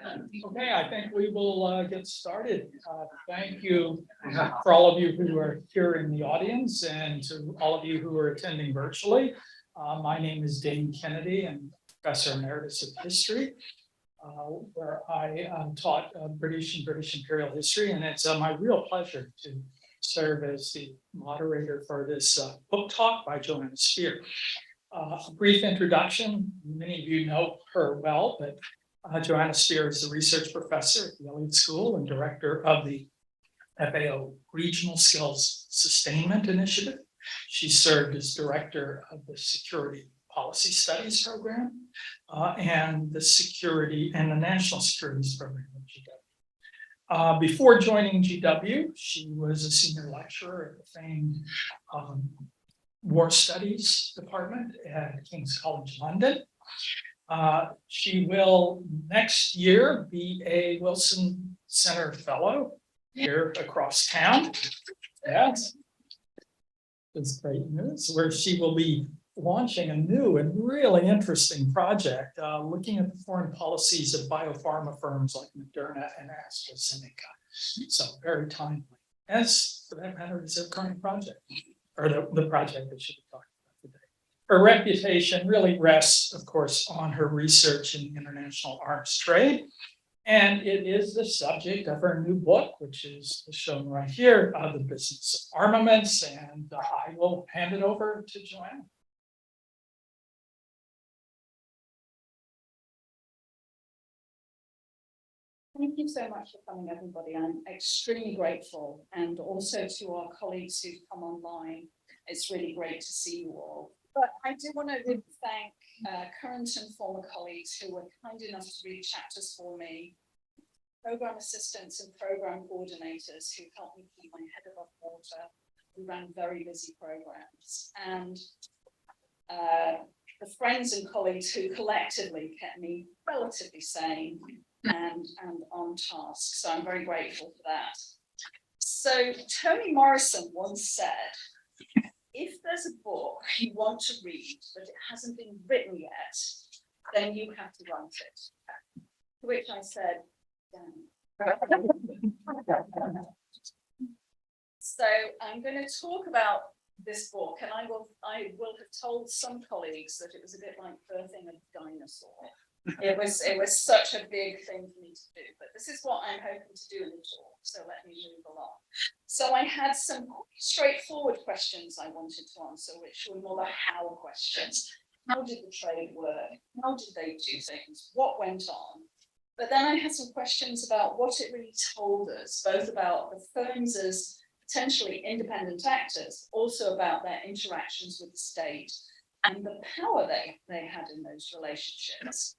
Okay, I think we will get started. Thank you for all of you who are here in the audience and to all of you who are attending virtually. My name is Dane Kennedy. I'm Professor Emeritus of History, where I taught British and British imperial history, and it's my real pleasure to serve as the moderator for this book talk by Joanna Spear. A brief introduction. Many of you know her well, but Joanna Spear is a research professor at the Elliott School and director of the FAO Regional Skills Sustainment Initiative. She served as director of the Security Policy Studies Program and the National Securities Program at GW. Before joining GW, she was a senior lecturer at the famed War Studies Department at King's College London. She will next year be a Wilson Center Fellow here across town. Yes, it's great news, where she will be launching a new and really interesting project looking at the foreign policies of biopharma firms like Moderna and AstraZeneca. So very timely, as for that matter is her current project, or the project that she'll be talking about today. Her reputation really rests, of course, on her research in international arms trade. And it is the subject of her new book, which is shown right here, The Business of Armaments. And I will hand it over to Joanna. Thank you so much for coming, everybody. I'm extremely grateful. And also to our colleagues who've come online. It's really great to see you all. But I do want to thank current and former colleagues who were kind enough to read chapters for me, program assistants and program coordinators who helped me keep my head above water, who ran very busy programs, and the friends and colleagues who collectively kept me relatively sane and on task. So I'm very grateful for that. So Toni Morrison once said, if there's a book you want to read, but it hasn't been written yet, then you have to write it. To which I said, damn. So I'm going to talk about this book, and I will have told some colleagues that it was a bit like birthing a dinosaur. It was such a big thing for me to do, but this is what I'm hoping to do in the talk, so let me move along. So I had some straightforward questions I wanted to answer, which were more the how questions. How did the trade work? How did they do things? What went on? But then I had some questions about what it really told us, both about the firms as potentially independent actors, also about their interactions with the state and the power they had in those relationships.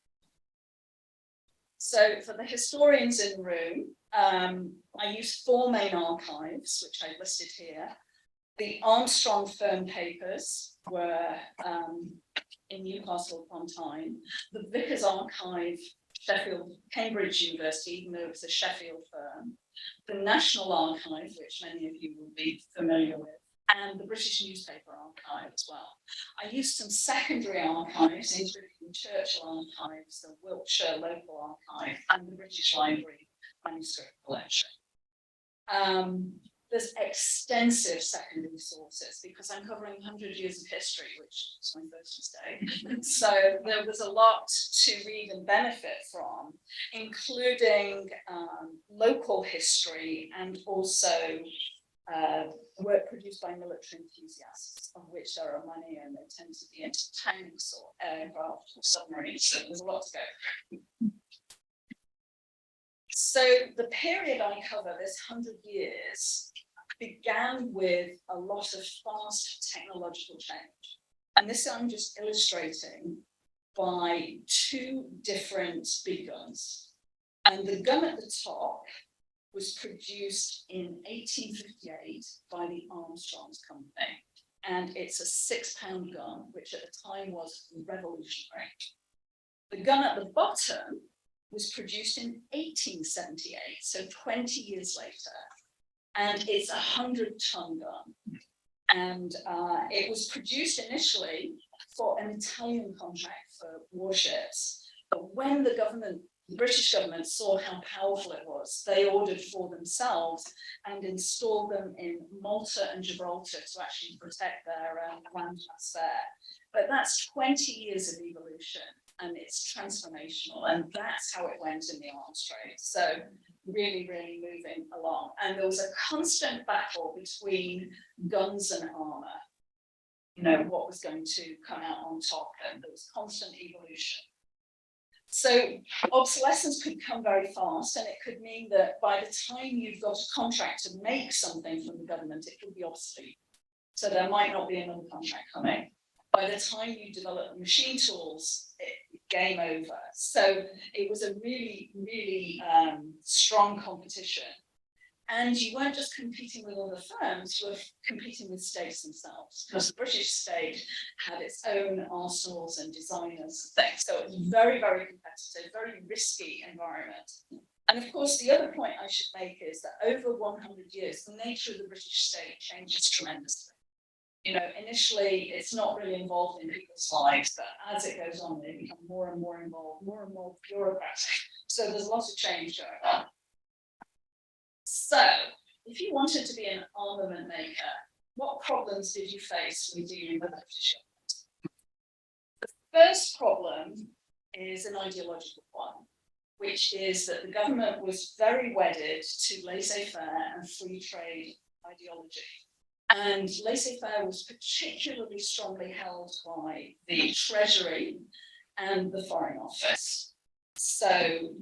So for the historians in the room, I used 4 main archives, which I listed here. The Armstrong firm papers were in Newcastle upon Tyne. The Vickers archive, Sheffield, Cambridge University, even though it was a Sheffield firm. The National Archive, which many of you will be familiar with, and the British Newspaper Archive as well. I used some secondary archives, including Churchill Archives, the Wiltshire Local Archive, and the British Library manuscript collection. There's extensive secondary sources because I'm covering 100 years of history, which is my first mistake. So there was a lot to read and benefit from, including local history and also work produced by military enthusiasts, of which there are many, and they tend to be into tanks or aircraft or submarines, so there's a lot to go through. So the period I cover, this 100 years, began with a lot of fast technological change. And this I'm just illustrating by 2 different big guns. And the gun at the top was produced in 1858 by the Armstrongs company. And it's a 6-pound gun, which at the time was revolutionary. The gun at the bottom was produced in 1878, so 20 years later. And it's a 100-ton gun. And it was produced initially for an Italian contract for warships. But when the government the British government saw how powerful it was. They ordered for themselves and installed them in Malta and Gibraltar to actually protect their land mass there. But that's 20 years of evolution, and it's transformational, and that's how it went in the arms trade. So really, really moving along. And there was a constant battle between guns and armor. You know, what was going to come out on top, and there was constant evolution. So obsolescence could come very fast, and it could mean that by the time you've got a contract to make something from the government, it could be obsolete. So there might not be another contract coming. By the time you develop machine tools, game over. So it was a really, really strong competition. And you weren't just competing with other firms, you were competing with states themselves, because the British state had its own arsenals and designers and things. So it was very, very competitive, very risky environment. And of course, the other point I should make is that over 100 years, the nature of the British state changes tremendously. You know, initially, it's not really involved in people's lives, but as it goes on, they become more and more involved, more and more bureaucratic. So there's lots of change going on. So, if you wanted to be an armament maker, what problems did you face when dealing with the British government? The first problem is an ideological one, which is that the government was very wedded to laissez-faire and free trade ideology. And laissez-faire was particularly strongly held by the Treasury and the Foreign Office. So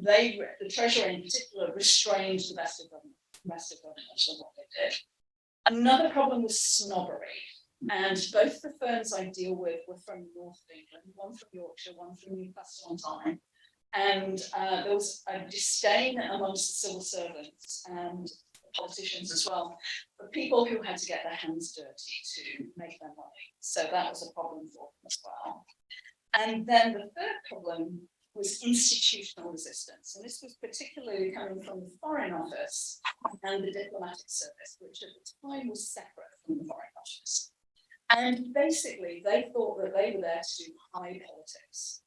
the Treasury in particular restrained the rest of government on what they did. Another problem was snobbery. And both the firms I deal with were from the north of England, one from Yorkshire, one from Newcastle on Tyne. And there was a disdain amongst the civil servants and politicians as well, for people who had to get their hands dirty to make their money. So that was a problem for them as well. And then the third problem was institutional resistance. And this was particularly coming from the Foreign Office and the diplomatic service, which at the time was separate from the Foreign Office. And basically, they thought that they were there to do high politics,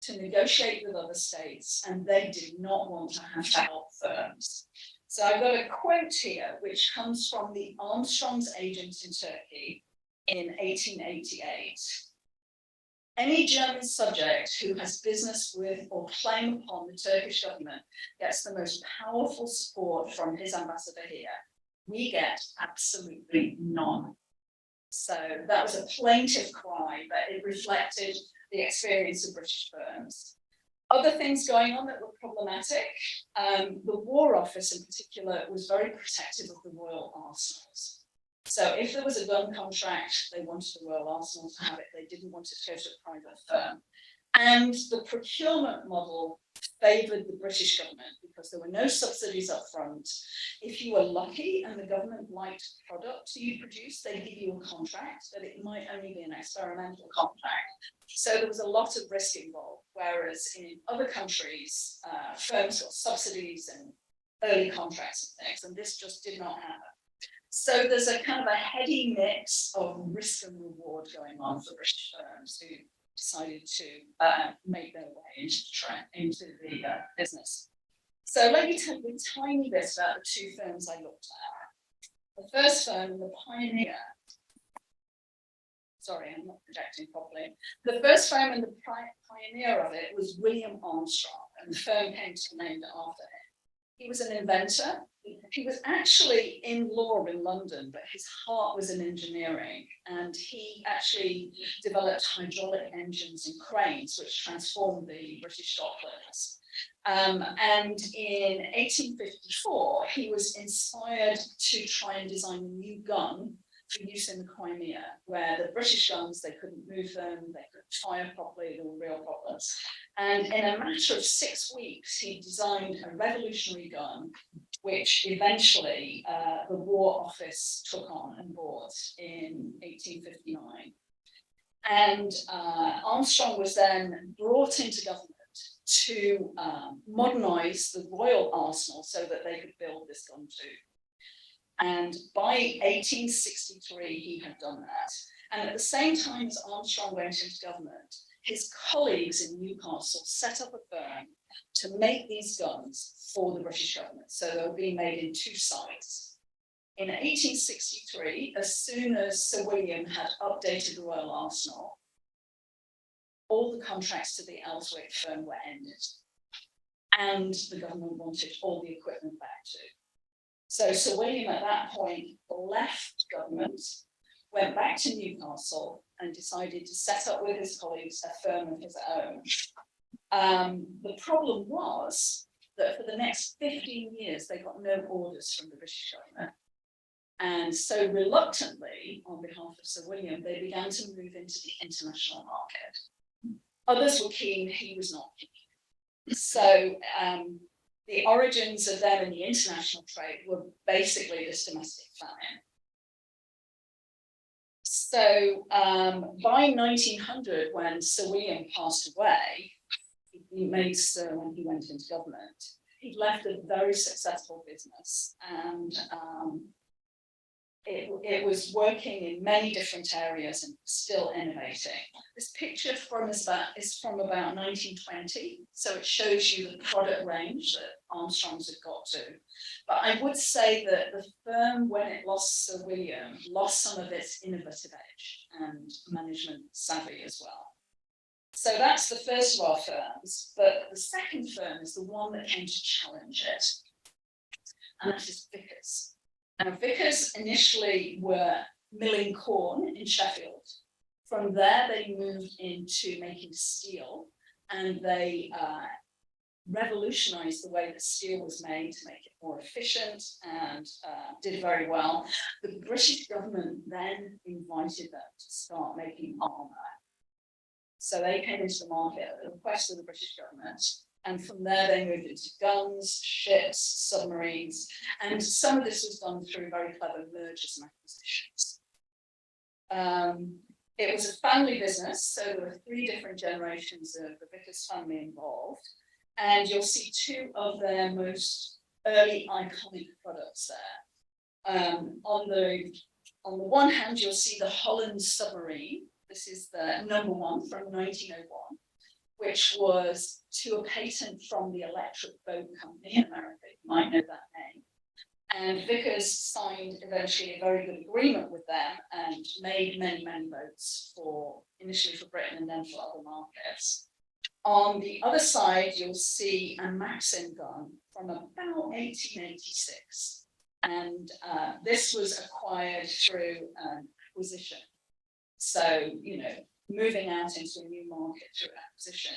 to negotiate with other states, and they did not want to have to help firms. So I've got a quote here, which comes from the Armstrongs agents in Turkey in 1888. Any German subject who has business with or claim upon the Turkish government gets the most powerful support from his ambassador here. We get absolutely none. So that was a plaintive cry, but it reflected the experience of British firms. Other things going on that were problematic. The War Office in particular was very protective of the royal arsenals. So if there was a gun contract, they wanted the royal arsenal to have it. They didn't want it to go to a private firm. And the procurement model favoured the British government because there were no subsidies up front. If you were lucky and the government liked the product you produced, they'd give you a contract, but it might only be an experimental contract. So there was a lot of risk involved, whereas in other countries, firms got subsidies and early contracts and things, and this just did not happen. So there's a kind of a heady mix of risk and reward going on for British firms who decided to make their way into the business. So let me tell you a tiny bit about the two firms I looked at. The first firm, the Pioneer. Sorry, I'm not projecting properly. The first firm and the pioneer of it was William Armstrong, and the firm came to be named after him. He was an inventor. He was actually in law in London, but his heart was in engineering. And he actually developed hydraulic engines and cranes, which transformed the British docklands. And in 1854, he was inspired to try and design a new gun for use in the Crimea, where the British guns, they couldn't move them, they couldn't fire properly, there were real problems. And in a matter of 6 weeks, he designed a revolutionary gun, which eventually the War Office took on and bought in 1859. And Armstrong was then brought into government to modernize the royal arsenal so that they could build this gun too. And by 1863, he had done that. And at the same time as Armstrong went into government, his colleagues in Newcastle set up a firm to make these guns for the British government. So they were being made in 2 sites. In 1863, as soon as Sir William had updated the Royal Arsenal, all the contracts to the Ellswick firm were ended. And the government wanted all the equipment back too. So Sir William at that point left government, went back to Newcastle and decided to set up with his colleagues a firm of his own. The problem was that for the next 15 years, they got no orders from the British government. And so reluctantly, on behalf of Sir William, they began to move into the international market. Others were keen, he was not keen. So the origins of them in the international trade were basically this domestic famine. So by 1900, when Sir William passed away, he made Sir when he went into government, he left a very successful business, and it was working in many different areas and still innovating. This picture is from about 1920, so it shows you the product range that Armstrongs had got to. But I would say that the firm, when it lost Sir William, lost some of its innovative edge and management savvy as well. So that's the first of our firms, but the second firm is the one that came to challenge it, and that is Vickers. Now, Vickers initially were milling corn in Sheffield. From there, they moved into making steel, and they revolutionized the way that steel was made to make it more efficient, and did very well. The British government then invited them to start making armor. So they came into the market at the request of the British government. And from there, they moved into guns, ships, submarines, and some of this was done through very clever mergers and acquisitions. It was a family business, so there were 3 different generations of the Vickers family involved, and you'll see 2 of their most early iconic products there. On the one hand, you'll see the Holland submarine. This is the #1 from 1901. Which was to a patent from the Electric Boat Company in America. You might know that name. And Vickers signed eventually a very good agreement with them and made many, many boats initially for Britain and then for other markets. On the other side, you'll see a Maxim gun from about 1886. And this was acquired through acquisition. So, moving out into a new market through acquisition.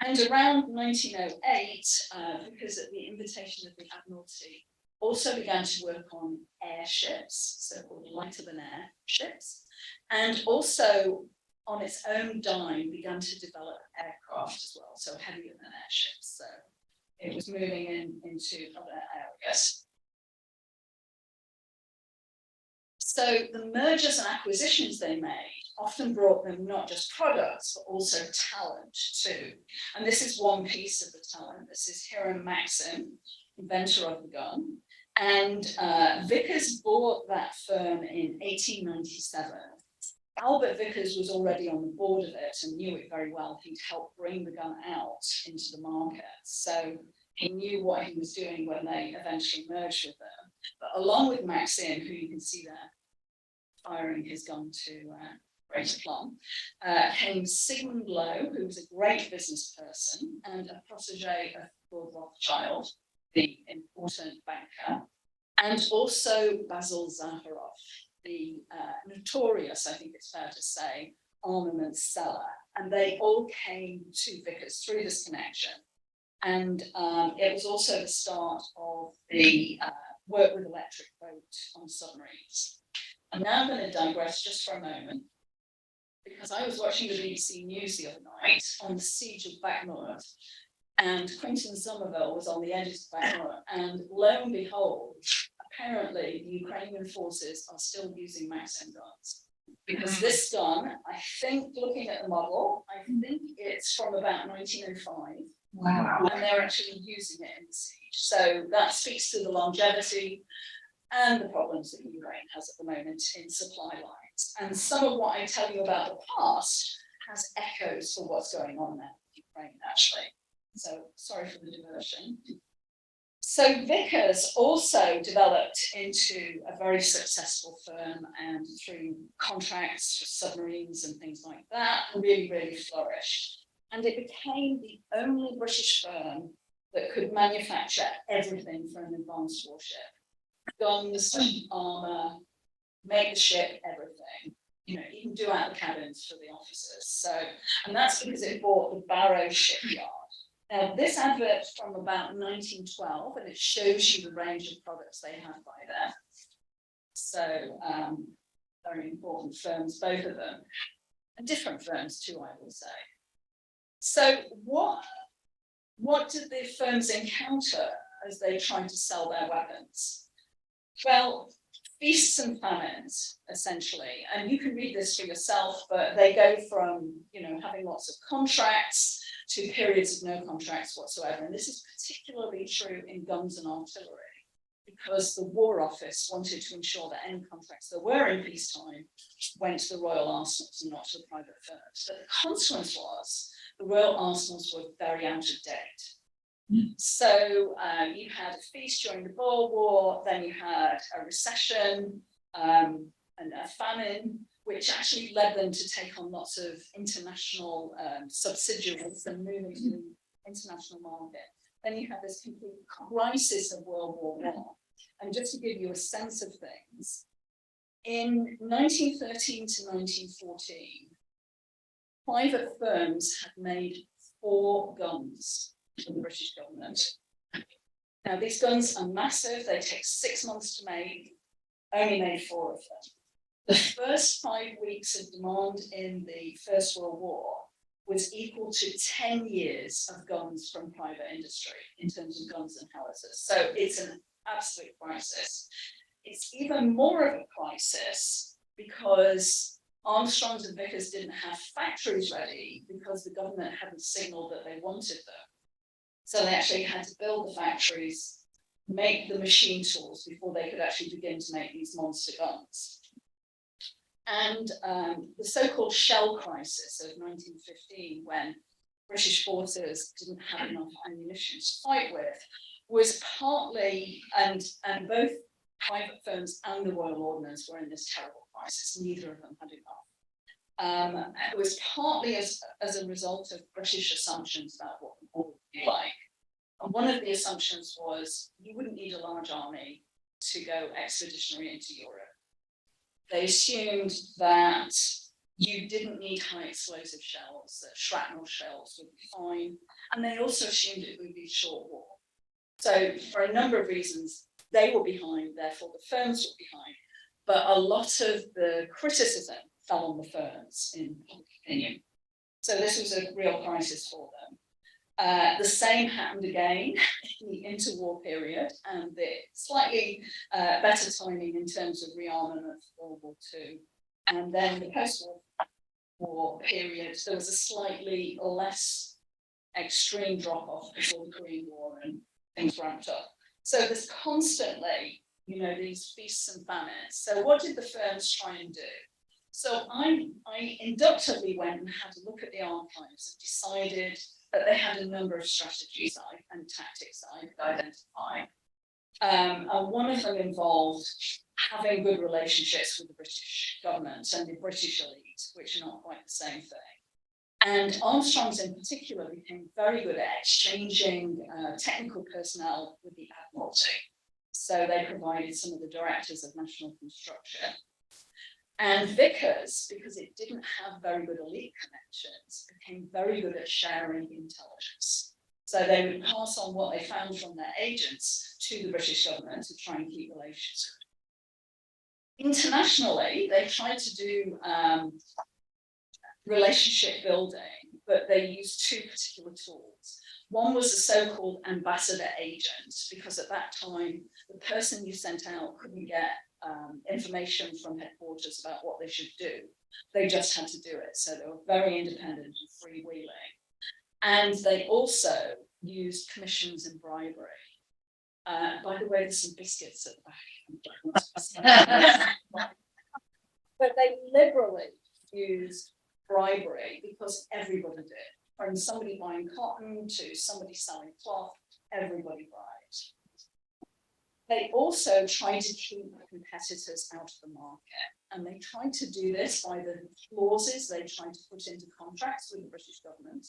And around 1908, because at the invitation of the Admiralty, also began to work on airships, so-called lighter than air ships, and also on its own dime began to develop aircraft as well, so heavier than airships. So it was moving into other areas. So the mergers and acquisitions they made often brought them not just products, but also talent too. And this is one piece of the talent. This is Hiram Maxim, inventor of the gun. And Vickers bought that firm in 1897. Albert Vickers was already on the board of it and knew it very well. He'd helped bring the gun out into the market. So he knew what he was doing when they eventually merged with them. But along with Maxim, who you can see there, firing his gun to great aplomb, came Sigmund Lowe, who was a great business person and a protege of Lord Rothschild, the important banker, and also Basil Zaharoff, the notorious, I think it's fair to say, armaments seller. And they all came to Vickers through this connection. And it was also the start of the work with Electric Boat on submarines. And now I'm going to digress just for a moment, because I was watching the BBC News the other night on the siege of Bakhmut, and Quentin Somerville was on the edges of Bakhmut, and lo and behold, apparently the Ukrainian forces are still using Maxim guns. Because this gun, I think, looking at the model, I think it's from about 1905. Wow. And they're actually using it in the siege. So that speaks to the longevity and the problems that Ukraine has at the moment in supply lines. And some of what I tell you about the past has echoes for what's going on there in Ukraine, actually. So sorry for the diversion. So Vickers also developed into a very successful firm, and through contracts for submarines and things like that, really, really flourished. And it became the only British firm that could manufacture everything for an advanced warship. Guns, armour, make the ship, everything. You know, even do out the cabins for the officers. So, and that's because it bought the Barrow shipyard. Now, this advert's from about 1912, and it shows you the range of products they had by there. So, very important firms, both of them, and different firms too, I will say. So, what did the firms encounter as they tried to sell their weapons? Well, feasts and famines, essentially, and you can read this for yourself, but they go from, you know, having lots of contracts to periods of no contracts whatsoever. And this is particularly true in guns and artillery, because the War Office wanted to ensure that any contracts that were in peacetime went to the Royal Arsenals and not to the private firms. But the consequence was the Royal Arsenals were very out of date. So you had a feast during the Boer War, then you had a recession and a famine, which actually led them to take on lots of international subsidiaries and move into the international market. Then you had this complete crisis of World War I. And just to give you a sense of things, in 1913 to 1914, private firms had made 4 guns for the British government. Now, these guns are massive, they take 6 months to make, only made 4 of them. The first 5 weeks of demand in the First World War was equal to 10 years of guns from private industry in terms of guns and howitzers. So it's an absolute crisis. It's even more of a crisis because Armstrongs and Vickers didn't have factories ready because the government hadn't signaled that they wanted them. So they actually had to build the factories, make the machine tools before they could actually begin to make these monster guns. And the so-called shell crisis of 1915, when British forces didn't have enough ammunition to fight with, was partly, and both private firms and the Royal Ordnance were in this terrible crisis. Neither of them had enough. It was partly as a result of British assumptions about what the war would be like. And one of the assumptions was you wouldn't need a large army to go expeditionary into Europe. They assumed that you didn't need high explosive shells, that shrapnel shells would be fine. And they also assumed it would be a short war. So for a number of reasons, they were behind, therefore the firms were behind. But a lot of the criticism fell on the firms, in public opinion. So this was a real crisis for them. The same happened again in the interwar period, and the slightly better timing in terms of rearmament of World War II. And then the post-war period, there was a slightly less extreme drop-off before the Korean War and things ramped up. So there's constantly, you know, these feasts and famines. So what did the firms try and do? So I inductively went and had a look at the archives and decided that they had a number of strategies and tactics that I could identify. And one of them involved having good relationships with the British government and the British elite, which are not quite the same thing. And Armstrongs in particular became very good at exchanging technical personnel with the Admiralty. So they provided some of the directors of national construction. And Vickers, because it didn't have very good elite connections, became very good at sharing intelligence. So they would pass on what they found from their agents to the British government to try and keep relations. Internationally, they tried to do relationship building, but they used 2 particular tools. One was the so-called ambassador agent, because at that time, the person you sent out couldn't get information from headquarters about what they should do. They just had to do it. So they were very independent and freewheeling. And they also used commissions and bribery. By the way, there's some biscuits at the back. But they liberally used bribery because everybody did. From somebody buying cotton to somebody selling cloth, everybody bribed. They also tried to keep competitors out of the market. And they tried to do this by the clauses they tried to put into contracts with the British government.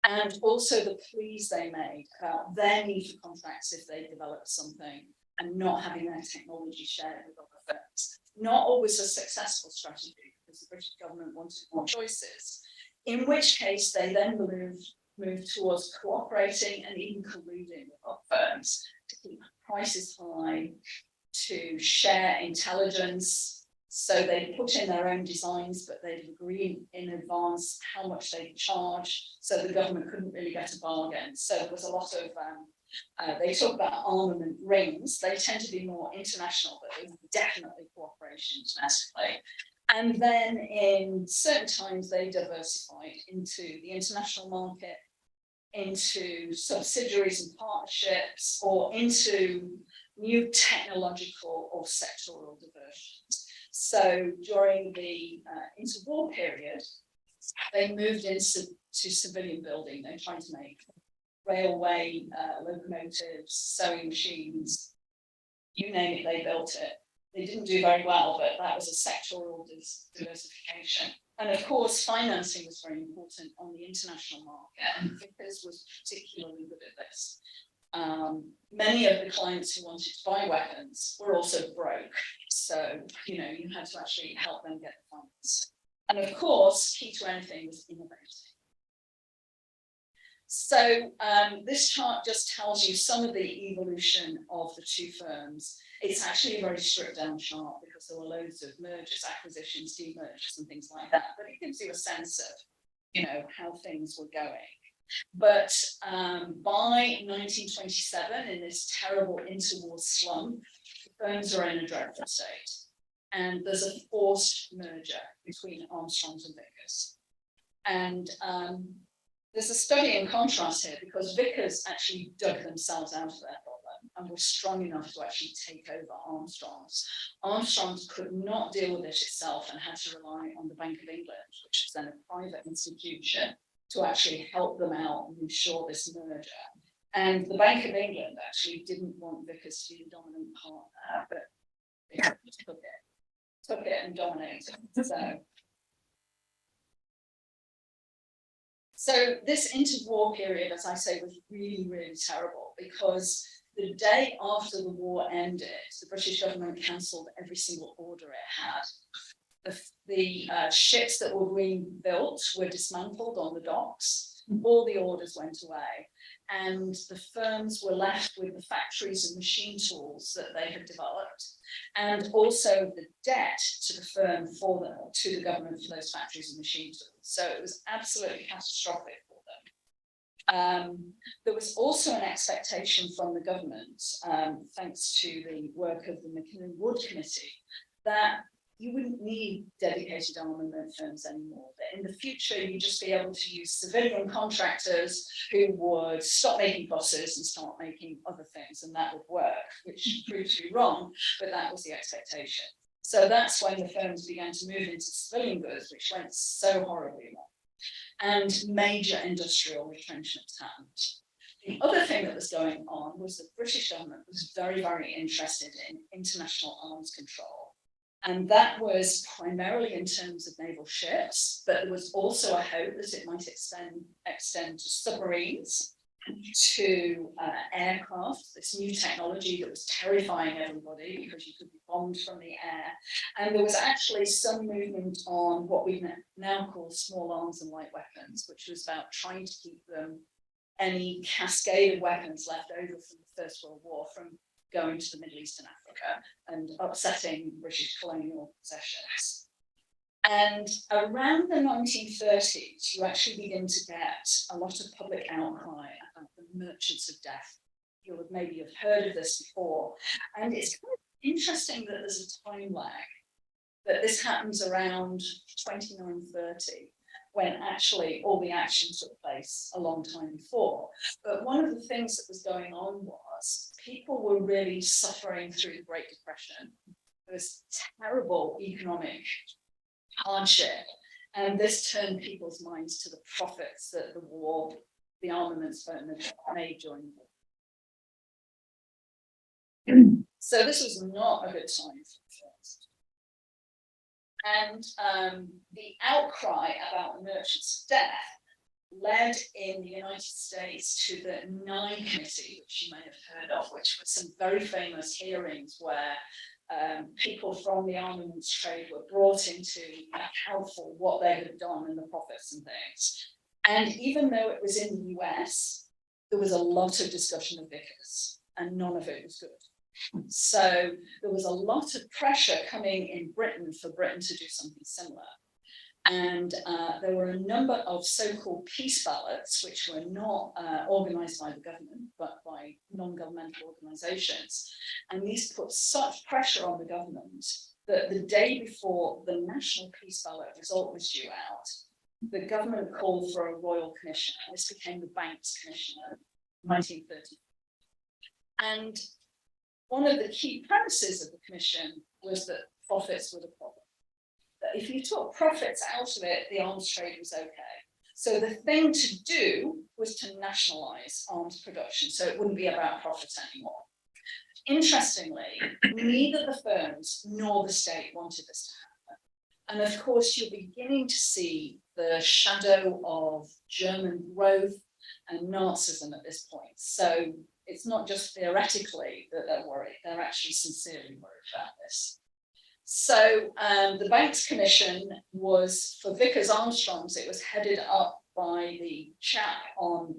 And also the pleas they made about their need for contracts if they developed something and not having their technology shared with other firms. Not always a successful strategy because the British government wanted more choices, in which case they then moved towards cooperating and even colluding with other firms to keep prices high, to share intelligence. So they put in their own designs, but they'd agree in advance how much they'd charge, so the government couldn't really get a bargain. So there was a lot of, they talk about armament rings. They tend to be more international, but there was definitely cooperation internationally. And then in certain times, they diversified into the international market, into subsidiaries and partnerships, or into new technological or sectoral diversions. So during the interwar period, they moved into civilian building. They tried to make railway, locomotives, sewing machines, you name it, they built it. They didn't do very well, but that was a sectoral diversification. And of course, financing was very important on the international market, and Vickers was particularly good at this. Many of the clients who wanted to buy weapons were also broke. So, you know, you had to actually help them get the funds. And of course, key to anything was innovating. So this chart just tells you some of the evolution of the two firms. It's actually a very stripped down chart because there were loads of mergers, acquisitions, demergers and things like that. But it gives you a sense of, you know, how things were going. But by 1927, in this terrible interwar slump, the firms are in a dreadful state. And there's a forced merger between Armstrongs and Vickers. And there's a study in contrast here because Vickers actually dug themselves out of their problem and were strong enough to actually take over Armstrongs. Armstrongs could not deal with it itself and had to rely on the Bank of England, which was then a private institution, to actually help them out and ensure this merger. And the Bank of England actually didn't want Vickers to be the dominant partner, but they took it and dominated. So this interwar period, as I say, was really, really terrible because the day after the war ended, the British government cancelled every single order it had. The ships that were being built were dismantled on the docks. All the orders went away. And the firms were left with the factories and machine tools that they had developed, and also the debt to the firm to the government for those factories and machine tools. So it was absolutely catastrophic for them. There was also an expectation from the government, thanks to the work of the McKinnon Wood Committee, that you wouldn't need dedicated armament firms anymore. That in the future, you'd just be able to use civilian contractors who would stop making buses and start making other things, and that would work, which proved to be wrong, but that was the expectation. So that's when the firms began to move into civilian goods, which went so horribly wrong. And major industrial retrenchments happened. The other thing that was going on was the British government was very, very interested in international arms control. And that was primarily in terms of naval ships, but there was also a hope that it might extend to submarines, to aircraft, this new technology that was terrifying everybody because you could be bombed from the air. And there was actually some movement on what we now call small arms and light weapons, which was about trying to keep any cascade of weapons left over from the First World War from going to the Middle East and Africa and upsetting British colonial possessions. And around the 1930s, you actually begin to get a lot of public outcry about the merchants of death. You'll maybe have heard of this before. And it's kind of interesting that there's a time lag, that this happens around 2930, when actually all the action took place a long time before. But one of the things that was going on was people were really suffering through the Great Depression. There was terrible economic hardship. And this turned people's minds to the profits that the armaments firm had made during the war. So this was not a good time for the first. And the outcry about the merchants of death led in the United States to the Nye Committee, which you may have heard of, which were some very famous hearings where people from the armaments trade were brought in to account for what they had done and the profits and things. And even though it was in the US, there was a lot of discussion of Vickers, and none of it was good. So there was a lot of pressure coming in Britain for Britain to do something similar. And there were a number of so-called peace ballots, which were not organized by the government, but by non-governmental organizations. And these put such pressure on the government that the day before the national peace ballot result was due out, the government called for a royal commission. This became the Banks Commission in 1930. And one of the key premises of the commission was that profits were the problem. That if you took profits out of it, the arms trade was okay. So the thing to do was to nationalize arms production, so it wouldn't be about profits anymore. Interestingly, neither the firms nor the state wanted this to happen. And of course, you're beginning to see the shadow of German growth and Nazism at this point. So it's not just theoretically that they're worried, they're actually sincerely worried about this. So the Banks Commission was, for Vickers Armstrongs, it was headed up by the chap on,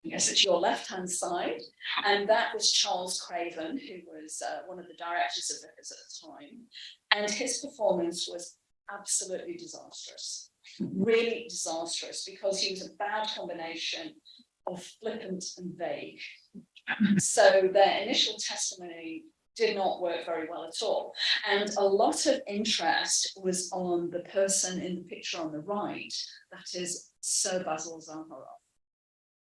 I guess it's your left-hand side, and that was Charles Craven, who was one of the directors of Vickers at the time, and his performance was absolutely disastrous, really disastrous, because he was a bad combination of flippant and vague. So their initial testimony did not work very well at all. And a lot of interest was on the person in the picture on the right, that is Sir Basil Zaharoff.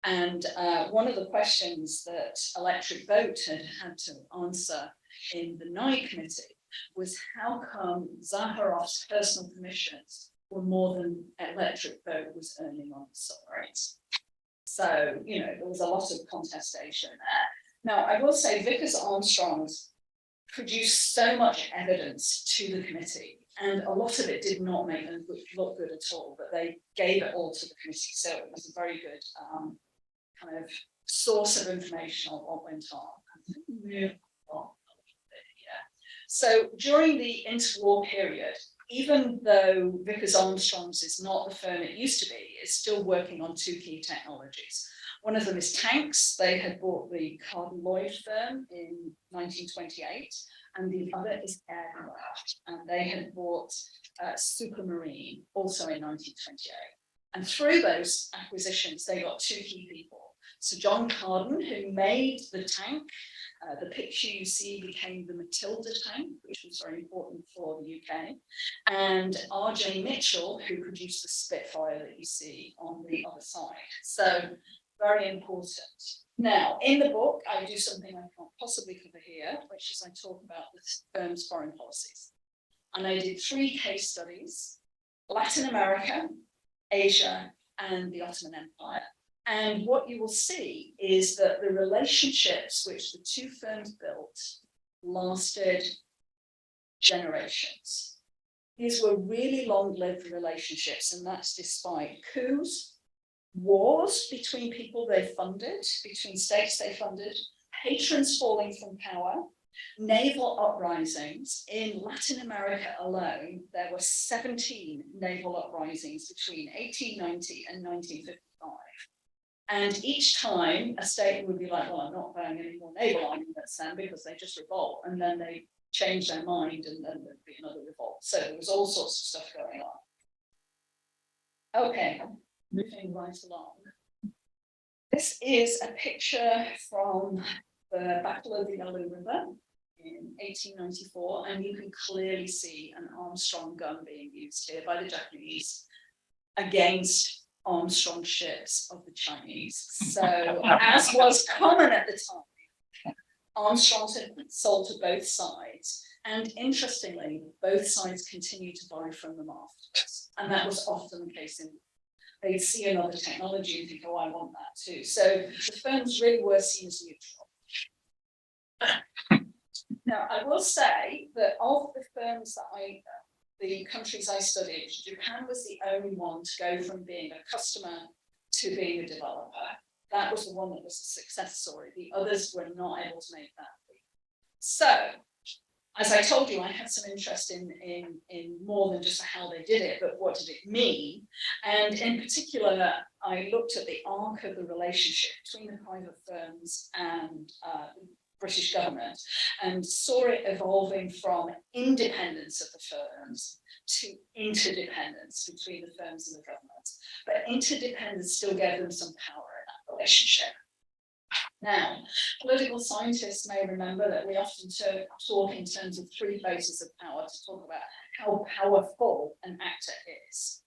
And one of the questions that Electric Boat had to answer in the Nye Committee was how come Zaharoff's personal commissions were more than Electric Boat was earning on the submarines? So, you know, there was a lot of contestation there. Now, I will say Vickers Armstrongs produced so much evidence to the committee, and a lot of it did not make them look good at all, but they gave it all to the committee. So it was a very good kind of source of information on what went on. Yeah. So during the interwar period, even though Vickers Armstrongs is not the firm it used to be, it's still working on two key technologies. One of them is tanks. They had bought the Carden Lloyd firm in 1928, and the other is aircraft, and they had bought Supermarine also in 1928. And through those acquisitions, they got two key people. So John Carden, who made the tank, the picture you see became the Matilda tank, which was very important for the UK, and R.J. Mitchell, who produced the Spitfire that you see on the other side. So very important. Now, in the book, I do something I can't possibly cover here, which is I talk about the firm's foreign policies. And I did 3 case studies: Latin America, Asia, and the Ottoman Empire. And what you will see is that the relationships which the two firms built lasted generations. These were really long-lived relationships, and that's despite coups, wars between people they funded, between states they funded, patrons falling from power, naval uprisings. In Latin America alone, there were 17 naval uprisings between 1890 and 1955. And each time a state would be like, well, I'm not buying any more naval armaments then, because they just revolt, and then they change their mind, and then there'd be another revolt. So there was all sorts of stuff going on. Okay, moving right along. This is a picture from the Battle of the Yalu River in 1894, and you can clearly see an Armstrong gun being used here by the Japanese against Armstrong ships of the Chinese. So, as was common at the time, Armstrongs had sold to both sides. And interestingly, both sides continued to buy from them afterwards. And that was often the case in they'd see another technology and think, oh, I want that too. So the firms really were seen as neutral. Now, I will say that of the firms that the countries I studied, Japan was the only one to go from being a customer to being a developer. That was the one that was a success story. The others were not able to make that leap. So, as I told you, I had some interest in more than just how they did it, but what did it mean? And in particular, I looked at the arc of the relationship between the private firms and the British government and saw it evolving from independence of the firms to interdependence between the firms and the government. But interdependence still gave them some power in that relationship. Now, political scientists may remember that we often talk in terms of three phases of power to talk about how powerful an actor is.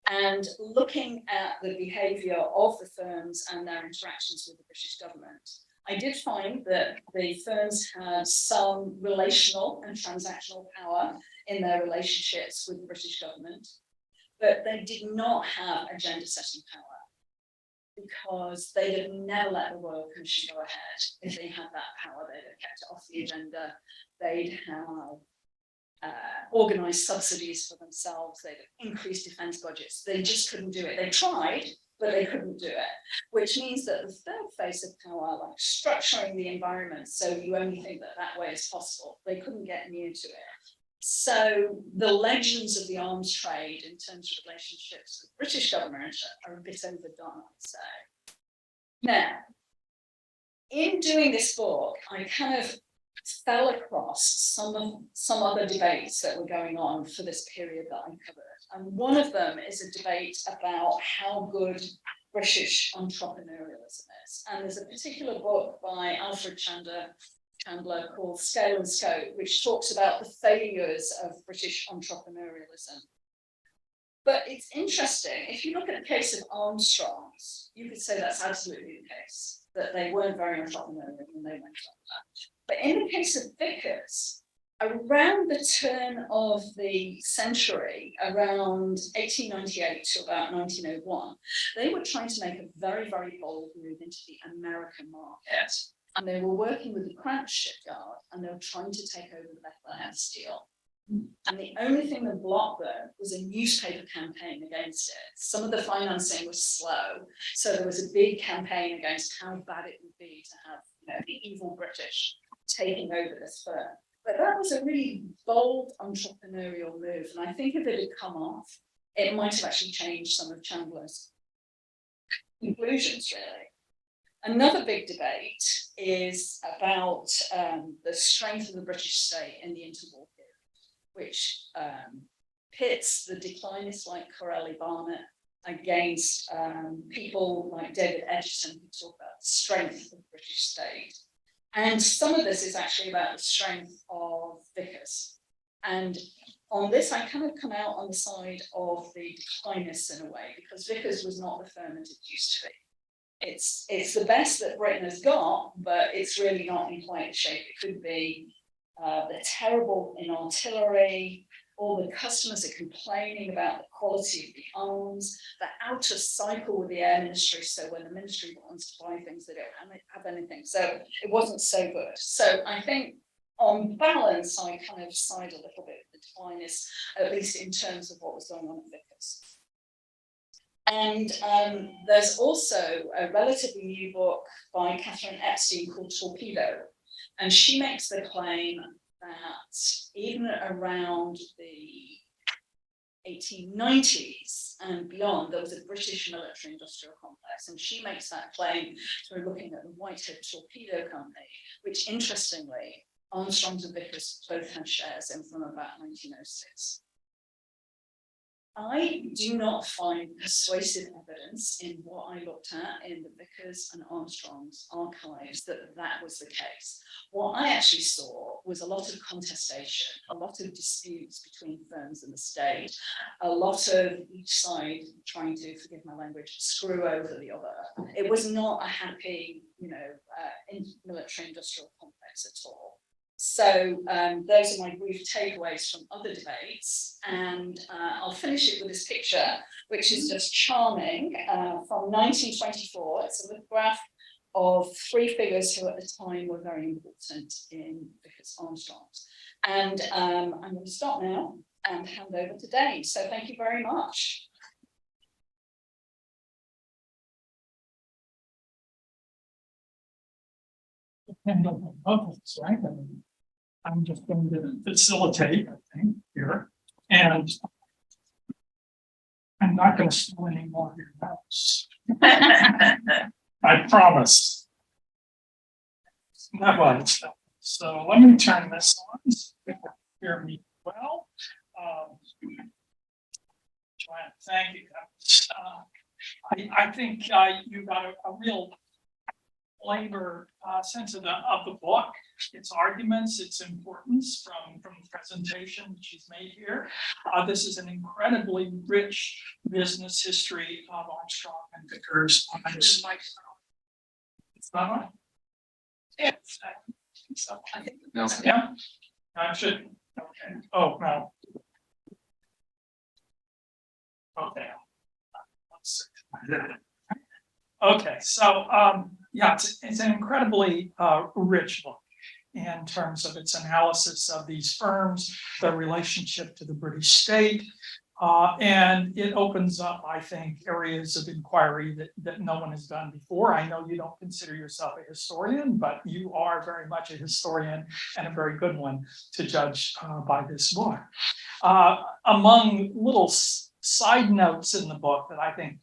And looking at the behaviour of the firms and their interactions with the British government, I did find that the firms had some relational and transactional power in their relationships with the British government, but they did not have agenda setting power, because they had never let the Royal Commission go ahead. If they had that power, they'd have kept it off the agenda. They'd have organised subsidies for themselves. They'd have increased defence budgets. They just couldn't do it. They tried, but they couldn't do it, which means that the third phase of power, like structuring the environment so you only think that that way is possible, they couldn't get near to it. So the legends of the arms trade in terms of relationships with the British government are a bit overdone, I'd say. Now, in doing this book, I kind of fell across some other debates that were going on for this period that I covered. And one of them is a debate about how good British entrepreneurialism is. And there's a particular book by Alfred Chandler called Scale and Scope, which talks about the failures of British entrepreneurialism. But it's interesting, if you look at the case of Armstrongs, you could say that's absolutely the case, that they weren't very entrepreneurial when they went on that. But in the case of Vickers, around the turn of the century, around 1898 to about 1901, they were trying to make a very, very bold move into the American market. And they were working with the Cranch shipyard, and they were trying to take over the Bethlehem steel. And the only thing that blocked them was a newspaper campaign against it. Some of the financing was slow, so there was a big campaign against how bad it would be to have, the evil British taking over this firm. But that was a really bold entrepreneurial move, and I think if it had come off, it might have actually changed some of Chandler's conclusions, really. Another big debate is about the strength of the British state in the interwar period, which pits the declinists like Corelli Barnett against people like David Edgerton, who talk about the strength of the British state. And some of this is actually about the strength of Vickers. And on this, I kind of come out on the side of the declinists in a way, because Vickers was not the firm that it used to be. It's the best that Britain has got, but it's really not in quite the shape it could be. They're terrible in artillery. All the customers are complaining about the quality of the arms. They're out of cycle with the Air Ministry, so when the ministry wants to buy things, they don't have anything. So it wasn't so good. So I think on balance, I kind of side a little bit with the declinists, at least in terms of what was going on at Vickers. And there's also a relatively new book by Catherine Epstein called Torpedo. And she makes the claim that even around the 1890s and beyond, there was a British military industrial complex. And she makes that claim through looking at the Whitehead Torpedo Company, which interestingly, Armstrongs and Vickers both had shares in from about 1906. I do not find persuasive evidence in what I looked at in the Vickers and Armstrongs archives that that was the case. What I actually saw was a lot of contestation, a lot of disputes between firms and the state, a lot of each side trying to, forgive my language, screw over the other. It was not a happy, military industrial complex complex at all. So those are my brief takeaways from other debates, and I'll finish it with this picture, which is just charming, from 1924. It's a lithograph of three figures who at the time were very important in Vickers Armstrongs. And I'm going to stop now and hand over to Dane. So thank you very much. Right? I'm just going to facilitate, I think, here, and I'm not going to steal any more of your notes. I promise. That was. So let me turn this on so you can hear me well. Joanna, thank you. I think you got a real flavor sense of the book, its arguments, its importance from the presentation she's made here. This is an incredibly rich business history of Armstrong and Vickers. It's not on? Yeah. So, no. Yeah. I should. Okay. Oh no. Okay. Okay. So yeah, it's an incredibly rich book in terms of its analysis of these firms, their relationship to the British state, and it opens up, I think, areas of inquiry that no one has done before. I know you don't consider yourself a historian, but you are very much a historian and a very good one to judge by this book. Among little side notes in the book that I think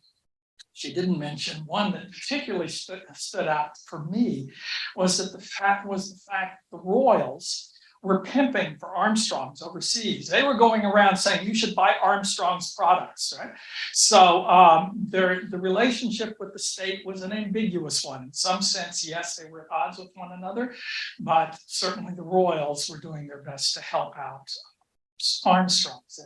she didn't mention, one that particularly stood out for me was that the fact the royals were pimping for Armstrongs overseas. They were going around saying you should buy Armstrong's products, right? So the relationship with the state was an ambiguous one. In some sense, yes, they were at odds with one another, but certainly the royals were doing their best to help out Armstrongs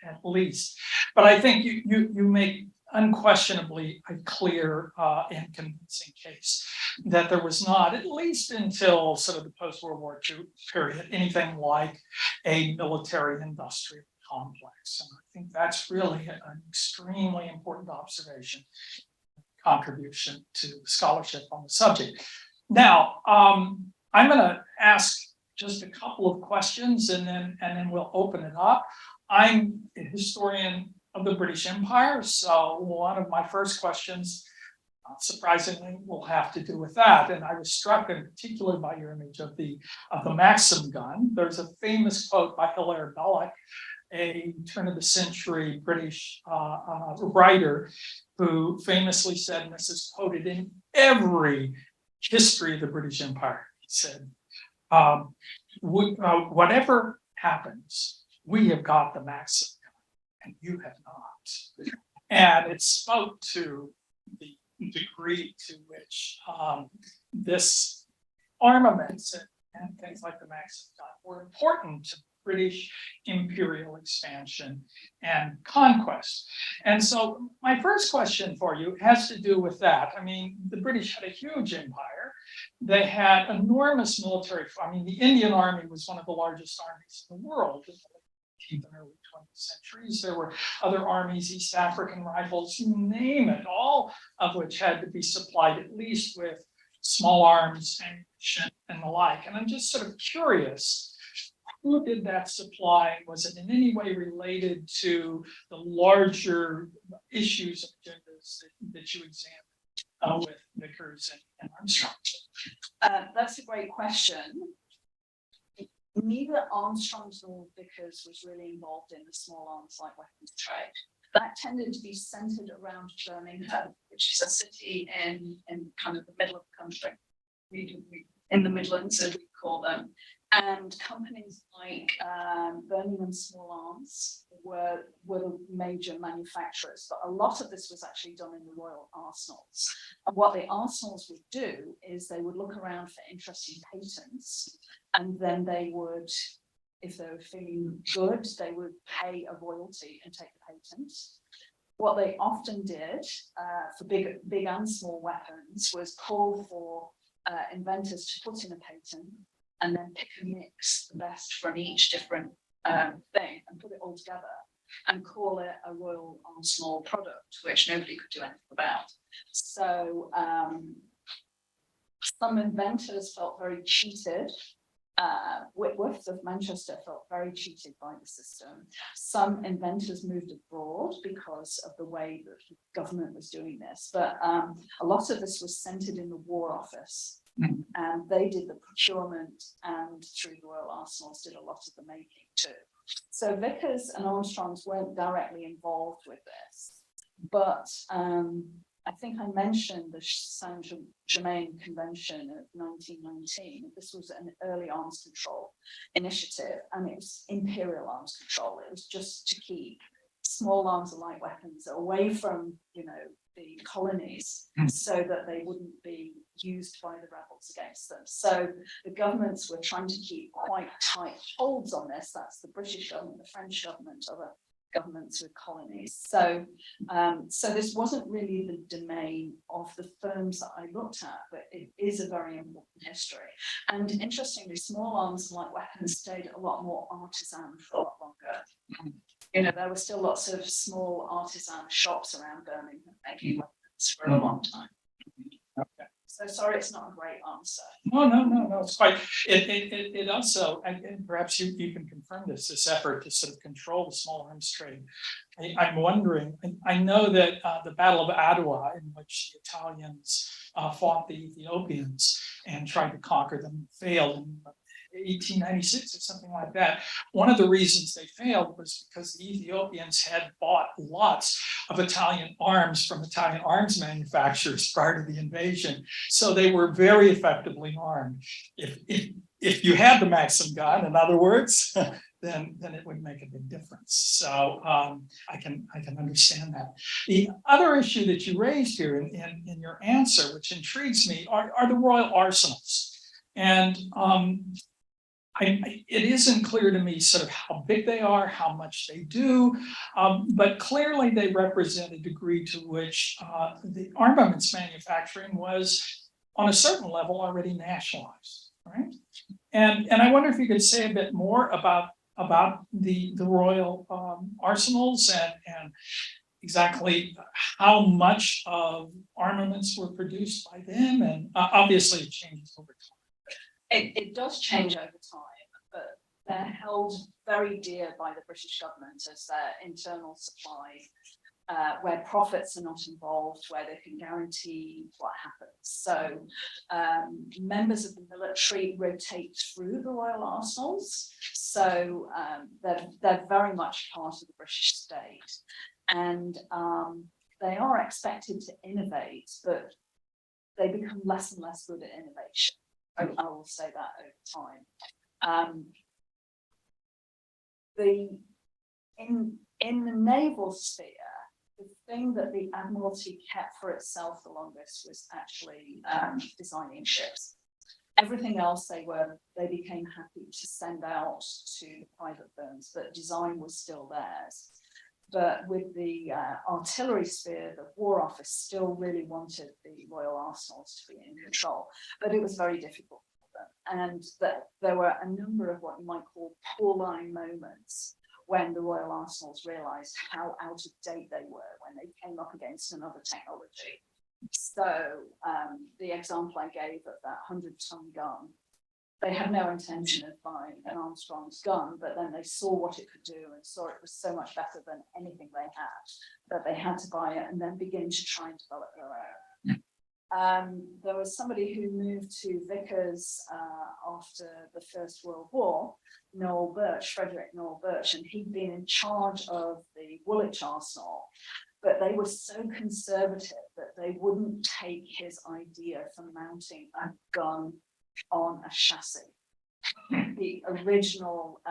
at least. But I think you make unquestionably a clear and convincing case that there was not, at least until sort of the post-World War II period, anything like a military industrial complex. And I think that's really an extremely important observation, contribution to scholarship on the subject. Now, I'm going to ask just a couple of questions and then we'll open it up. I'm a historian of the British Empire, so one of my first questions, surprisingly, will have to do with that. And I was struck in particular by your image of the Maxim gun. There's a famous quote by Hilaire Belloc, a turn of the century British writer, who famously said, and this is quoted in every history of the British Empire, he said, whatever happens, we have got the Maxim, and you have not. And it spoke to the degree to which this armaments and things like the Maxim gun were important to British imperial expansion and conquest. And so my first question for you has to do with that. I mean, the British had a huge empire. They had enormous military. I mean, the Indian Army was one of the largest armies in the world in the 18th and early 20th centuries. There were other armies, East African Rifles, you name it, all of which had to be supplied at least with small arms, ammunition, and the like. And I'm just sort of curious, who did that supply? Was it in any way related to the larger issues of agendas that you examined with Vickers and Armstrong? That's a great question. Neither Armstrongs nor Vickers was really involved in the small arms light weapons trade. That tended to be centered around Birmingham, which is a city in kind of the middle of the country, in the Midlands, as we call them. And companies like Birmingham Small Arms were the major manufacturers, but a lot of this was actually done in the royal arsenals. And what the arsenals would do is they would look around for interesting patents, and then they would, if they were feeling good, they would pay a royalty and take the patent. What they often did for big and small weapons was call for inventors to put in a patent, and then pick and mix the best from each different thing and put it all together and call it a Royal Arsenal product, which nobody could do anything about. So some inventors felt very cheated. Whitworth of Manchester felt very cheated by the system. Some inventors moved abroad because of the way that the government was doing this, but a lot of this was centered in the War Office, and they did the procurement, and through the Royal Arsenals did a lot of the making too. So Vickers and Armstrongs weren't directly involved with this, but I think I mentioned the Saint-Germain Convention of 1919. This was an early arms control initiative, and it was imperial arms control. It was just to keep small arms and light weapons away from, you know, the colonies, so that they wouldn't be used by the rebels against them. So the governments were trying to keep quite tight holds on this. That's the British government, the French government, other governments with colonies. So so this wasn't really the domain of the firms that I looked at, but it is a very important history. And interestingly, small arms and light weapons stayed a lot more artisan for a lot longer. You know, there were still lots of small artisan shops around Birmingham making weapons for a long time. Okay. So sorry, it's not a great answer. No, it's quite, it also, and perhaps you can confirm this effort to sort of control the small arms trade. I'm wondering, I know that the Battle of Adwa, in which the Italians fought the Ethiopians and tried to conquer them, failed in 1896 or something like that. One of the reasons they failed was because the Ethiopians had bought lots of Italian arms from Italian arms manufacturers prior to the invasion. So they were very effectively armed. If you had the Maxim gun, in other words, then it would make a big difference. So I can understand that. The other issue that you raised here in your answer, which intrigues me, are the royal arsenals. And it isn't clear to me sort of how big they are, how much they do, but clearly they represent a degree to which the armaments manufacturing was on a certain level already nationalized, right? And I wonder if you could say a bit more about the royal arsenals and exactly how much of armaments were produced by them, and obviously it changes over time. It does change over time, but they're held very dear by the British government as their internal supply, where profits are not involved, where they can guarantee what happens. So members of the military rotate through the royal arsenals. So they're very much part of the British state. And they are expected to innovate, but they become less and less good at innovation. I will say that over time. In the naval sphere, the thing that the Admiralty kept for itself the longest was actually designing ships. Everything else they became happy to send out to private firms, but design was still theirs. But with the artillery sphere, the War Office still really wanted the Royal Arsenals to be in control, but it was very difficult for them. And that there were a number of what you might call Pauline moments when the Royal Arsenals realized how out of date they were when they came up against another technology. So the example I gave of that 100-ton gun, they had no intention of buying an Armstrongs gun, but then they saw what it could do and saw it was so much better than anything they had, that they had to buy it and then begin to try and develop their own. There was somebody who moved to Vickers after the First World War, Frederick Noel Birch, and he'd been in charge of the Woolwich Arsenal, but they were so conservative that they wouldn't take his idea for mounting a gun on a chassis. The original,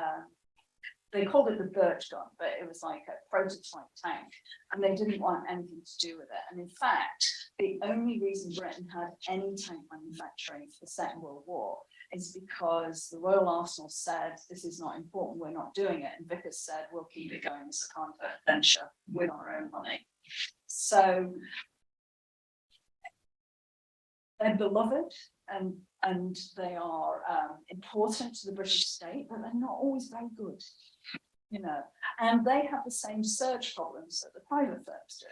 they called it the Birch gun, but it was like a prototype tank, and they didn't want anything to do with it. And in fact, the only reason Britain had any tank manufacturing for the Second World War is because the Royal Arsenal said, this is not important, we're not doing it. And Vickers said, we'll keep it going as a kind of venture with our own money. So they're beloved and they are important to the British state, but they're not always very good, you know. And they have the same surge problems that the private firms do.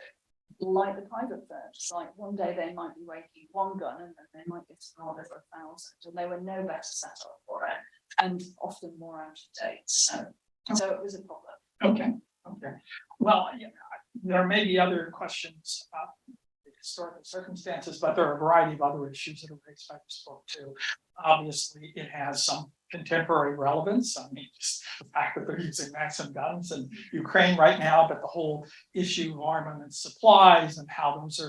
Like the private firms, like one day they might be making one gun and then they might get an order for 1,000, and they were no better set up for it, and often more out of date. So it was a problem. Okay. Well, yeah, there may be other questions about the historical circumstances, but there are a variety of other issues that are raised by this book too. Obviously, it has some contemporary relevance. I mean, just the fact that they're using Maxim guns in Ukraine right now, but the whole issue of armament supplies and how those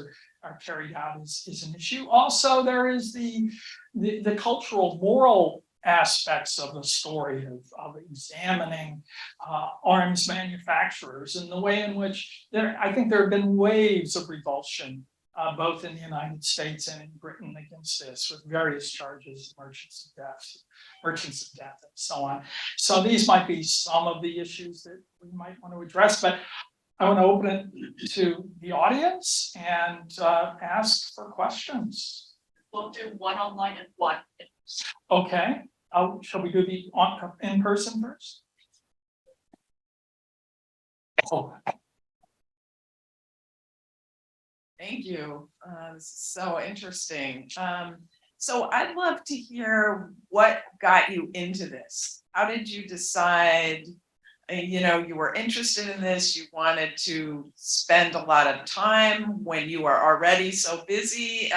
are carried out is an issue. Also, there is the cultural, moral aspects of the story of examining arms manufacturers and the way in which I think there have been waves of revulsion both in the United States and in Britain against this, with various charges, merchants of death, and so on. So these might be some of the issues that we might want to address, but I want to open it to the audience and ask for questions. We'll do one online and one. Okay, shall we do the in person first? Oh. Thank you. This is so interesting. So I'd love to hear what got you into this. How did you decide, you were interested in this, you wanted to spend a lot of time when you were already so busy.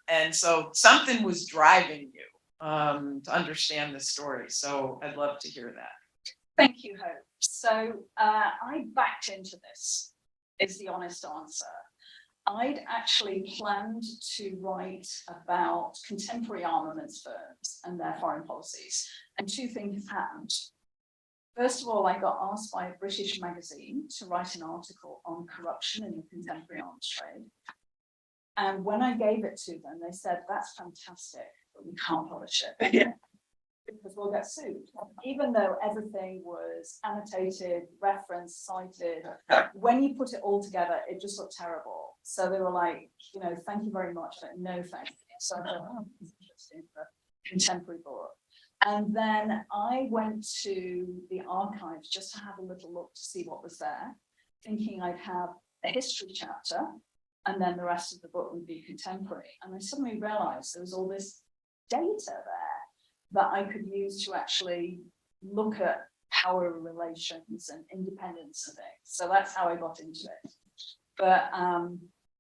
And so something was driving you to understand the story. So I'd love to hear that. Thank you, Hope. So I backed into this, is the honest answer. I'd actually planned to write about contemporary armaments firms and their foreign policies, and two things happened. First of all, I got asked by a British magazine to write an article on corruption in the contemporary arms trade. And when I gave it to them, they said, "That's fantastic, but we can't publish it." Yeah. Because we'll get sued, even though everything was annotated, referenced, cited. When you put it all together, it just looked terrible. So they were like, thank you very much, but no thank you. So I thought, oh, it's interesting for a contemporary book. And then I went to the archives just to have a little look to see what was there, thinking I'd have a history chapter, and then the rest of the book would be contemporary. And I suddenly realized there was all this data there that I could use to actually look at power relations and independence and things. So that's how I got into it. But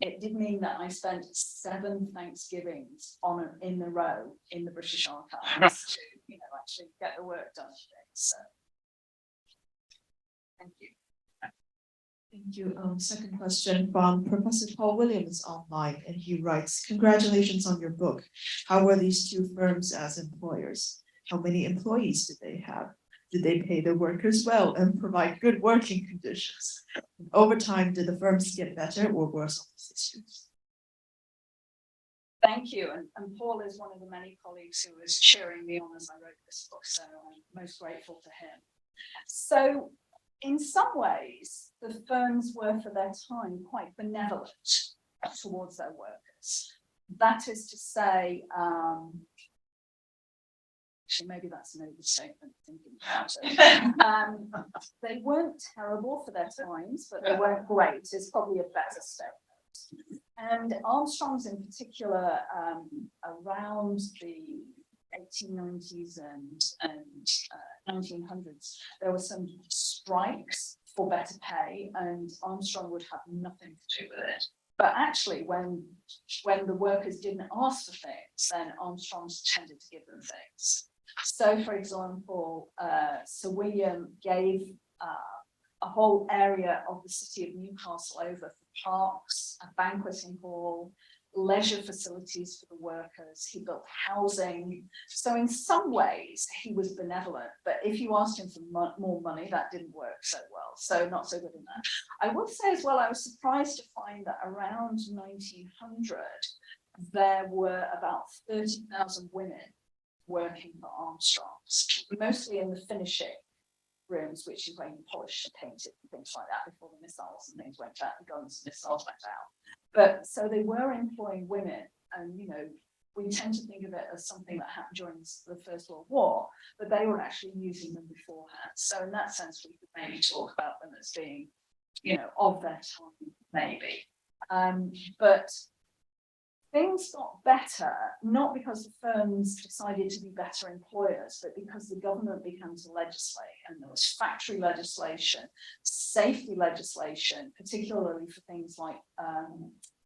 it did mean that I spent 7 Thanksgivings in a row in the British Archives to, actually get the work done. So, thank you. Thank you. Second question from Professor Paul Williams online, and he writes, "Congratulations on your book. How were these two firms as employers? How many employees did they have? Did they pay their workers well and provide good working conditions? Over time, did the firms get better or worse on these issues?" Thank you. And Paul is one of the many colleagues who was cheering me on as I wrote this book, so I'm most grateful to him. So, in some ways, the firms were for their time quite benevolent towards their workers. That is to say, actually, maybe that's an overstatement thinking about it. They weren't terrible for their times, but they weren't great, is probably a better statement. And Armstrongs in particular, around the 1890s and 1900s, there were some strikes for better pay, and Armstrong would have nothing to do with it. But actually, when the workers didn't ask for things, then Armstrongs tended to give them things. So, for example, Sir William gave a whole area of the city of Newcastle over for parks, a banqueting hall, leisure facilities for the workers. He built housing. So in some ways, he was benevolent. But if you asked him for more money, that didn't work so well. So not so good in that. I would say as well, I was surprised to find that around 1900, there were about 30,000 women working for Armstrongs, mostly in the finishing rooms, which is where you polished and painted and things like that before the missiles and things went out, the guns and missiles went out. But so they were employing women, and we tend to think of it as something that happened during the First World War, but they were actually using them beforehand. So in that sense, we could maybe talk about them as being, you know, of their time, maybe. But things got better, not because the firms decided to be better employers, but because the government began to legislate, and there was factory legislation, safety legislation, particularly for things like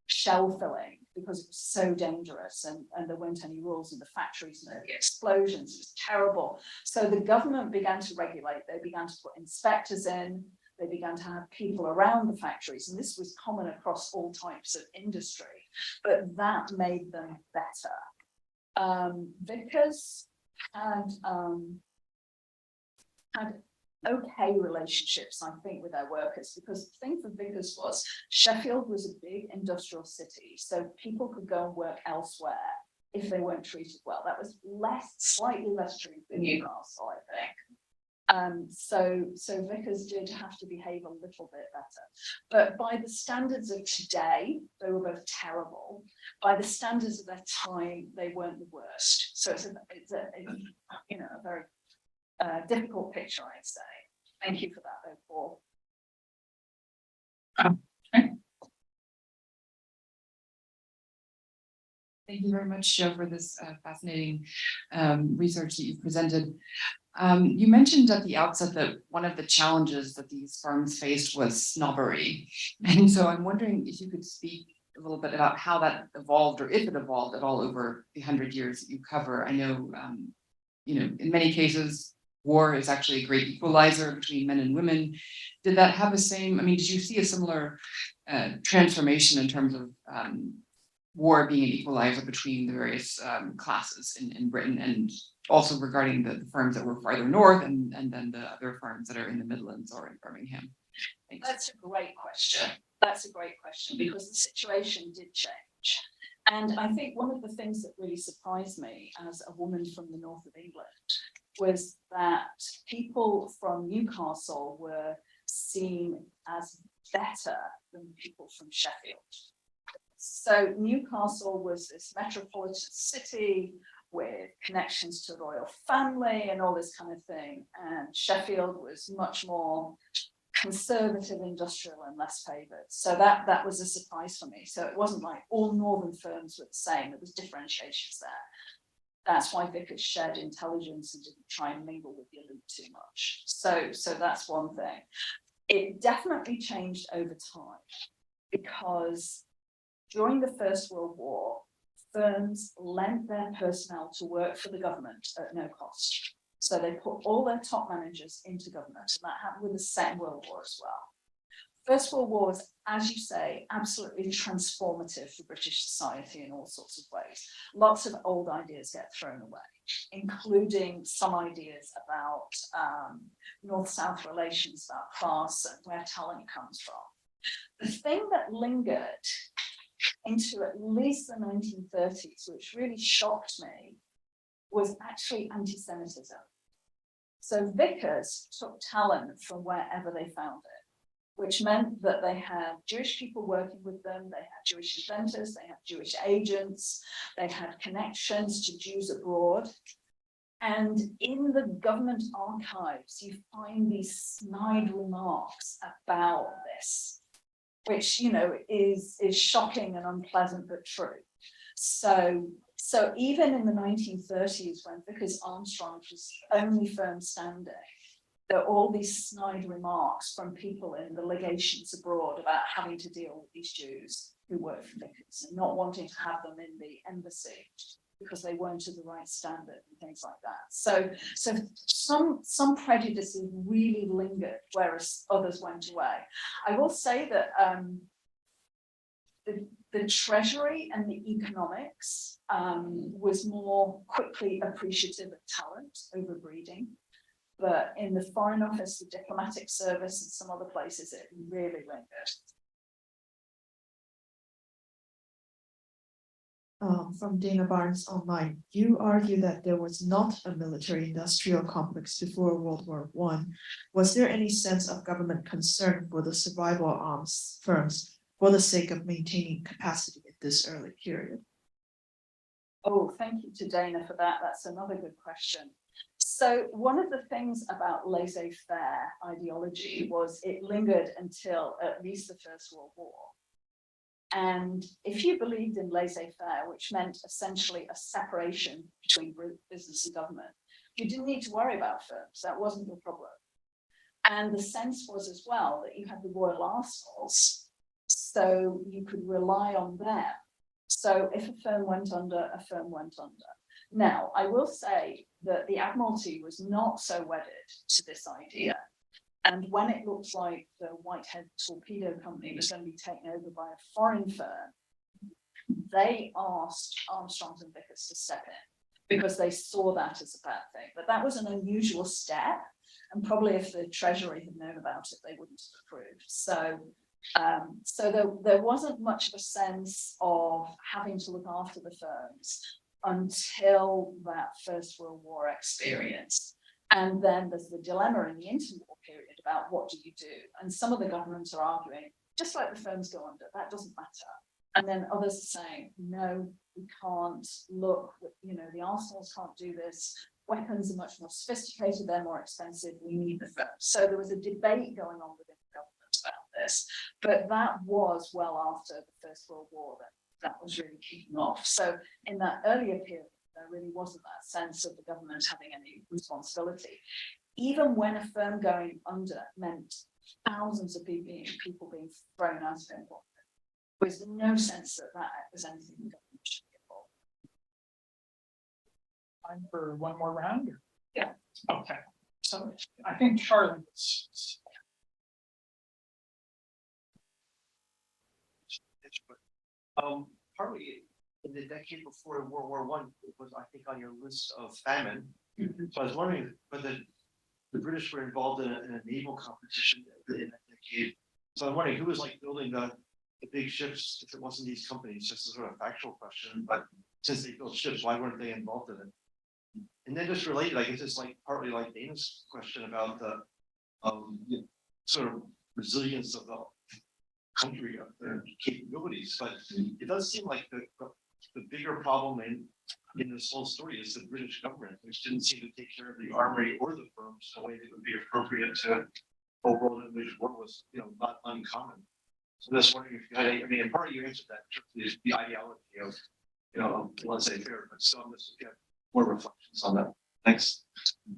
shell filling, because it was so dangerous, and there weren't any rules in the factories, and the explosions, it was terrible. So the government began to regulate, they began to put inspectors in, they began to have people around the factories, and this was common across all types of industry, but that made them better. Vickers had okay relationships, I think, with their workers, because the thing for Vickers was Sheffield was a big industrial city, so people could go and work elsewhere if they weren't treated well. That was slightly less true for Newcastle, I think. So Vickers did have to behave a little bit better, but by the standards of today, they were both terrible. By the standards of their time, they weren't the worst. So it's a you know, a very difficult picture, I'd say. Thank you for that, though, Paul. Thank you very much, Jo, for this fascinating research that you've presented. You mentioned at the outset that one of the challenges that these firms faced was snobbery. And so I'm wondering if you could speak a little bit about how that evolved, or if it evolved at all over the 100 years that you cover. I know, you know, in many cases, war is actually a great equalizer between men and women. Did that have the same, I mean, did you see a similar transformation in terms of war being an equalizer between the various classes in Britain, and also regarding the firms that were farther north and then the other firms that are in the Midlands or in Birmingham? Thanks. That's a great question. That's a great question, because the situation did change. And I think one of the things that really surprised me as a woman from the north of England was that people from Newcastle were seen as better than people from Sheffield. So Newcastle was this metropolitan city with connections to the royal family and all this kind of thing. And Sheffield was much more conservative, industrial, and less favoured. So that was a surprise for me. So it wasn't like all northern firms were the same. There was differentiations there. That's why Vickers shared intelligence and didn't try and mingle with the elite too much. So that's one thing. It definitely changed over time, because during the First World War, firms lent their personnel to work for the government at no cost. So they put all their top managers into government, and that happened with the Second World War as well. First World War was, as you say, absolutely transformative for British society in all sorts of ways. Lots of old ideas get thrown away, including some ideas about North-South relations, about class and where talent comes from. The thing that lingered into at least the 1930s, which really shocked me, was actually anti-Semitism. So Vickers took talent from wherever they found it, which meant that they had Jewish people working with them, they had Jewish inventors, they had Jewish agents, they had connections to Jews abroad. And in the government archives, you find these snide remarks about this, which, you know, is shocking and unpleasant, but true. So even in the 1930s, when Vickers Armstrongs was the only firm standing, there are all these snide remarks from people in the legations abroad about having to deal with these Jews who work for Vickers and not wanting to have them in the embassy because they weren't to the right standard and things like that. So some prejudices really lingered, whereas others went away. I will say that the treasury and the economics was more quickly appreciative of talent over breeding. But in the Foreign Office, the diplomatic service, and some other places, it really lingered. From Dana Barnes online, you argue that there was not a military-industrial complex before World War I. Was there any sense of government concern for the survival of arms firms for the sake of maintaining capacity at this early period? Oh, thank you to Dana for that. That's another good question. So one of the things about laissez-faire ideology was it lingered until at least the First World War. And if you believed in laissez-faire, which meant essentially a separation between business and government, you didn't need to worry about firms. That wasn't your problem. And the sense was as well that you had the royal arsenals, so you could rely on them. So if a firm went under, a firm went under. Now, I will say that the Admiralty was not so wedded to this idea. And when it looked like the Whitehead Torpedo Company was going to be taken over by a foreign firm, they asked Armstrongs and Vickers to step in because they saw that as a bad thing. But that was an unusual step. And probably if the Treasury had known about it, they wouldn't have approved. So there wasn't much of a sense of having to look after the firms until that First World War experience. And then there's the dilemma in the interwar period about what do you do? And some of the governments are arguing, just like the firms go under, that doesn't matter. And then others are saying, no, we can't look, you know, the arsenals can't do this. Weapons are much more sophisticated, they're more expensive, we need the firms. So there was a debate going on within the government about this, but that was well after the First World War that was really kicking off. So in that earlier period, there really wasn't that sense of the government having any responsibility. Even when a firm going under meant thousands of people being thrown out of employment, there was no sense that that was anything the government should be involved. Time for one more round? Yeah. Okay, so I think Charlie was. Partly in the decade before World War I, it was, I think, on your list of famine. So I was wondering whether the British were involved in a naval competition in that decade. So I'm wondering who was like building the big ships if it wasn't these companies, just a sort of factual question. But since they built ships, why weren't they involved in it? And then just related, I guess it's like partly like Dana's question about the sort of resilience of the country of their capabilities, but it does seem like the bigger problem in this whole story is the British government, which didn't seem to take care of the armory or the firms in a way that would be appropriate to a world in which war was, you know, not uncommon. So I'm just wondering if you had any, I mean, and part of you answered that is the ideology of, you know, let's say fair, but still I'm just get more reflections on that. Thanks.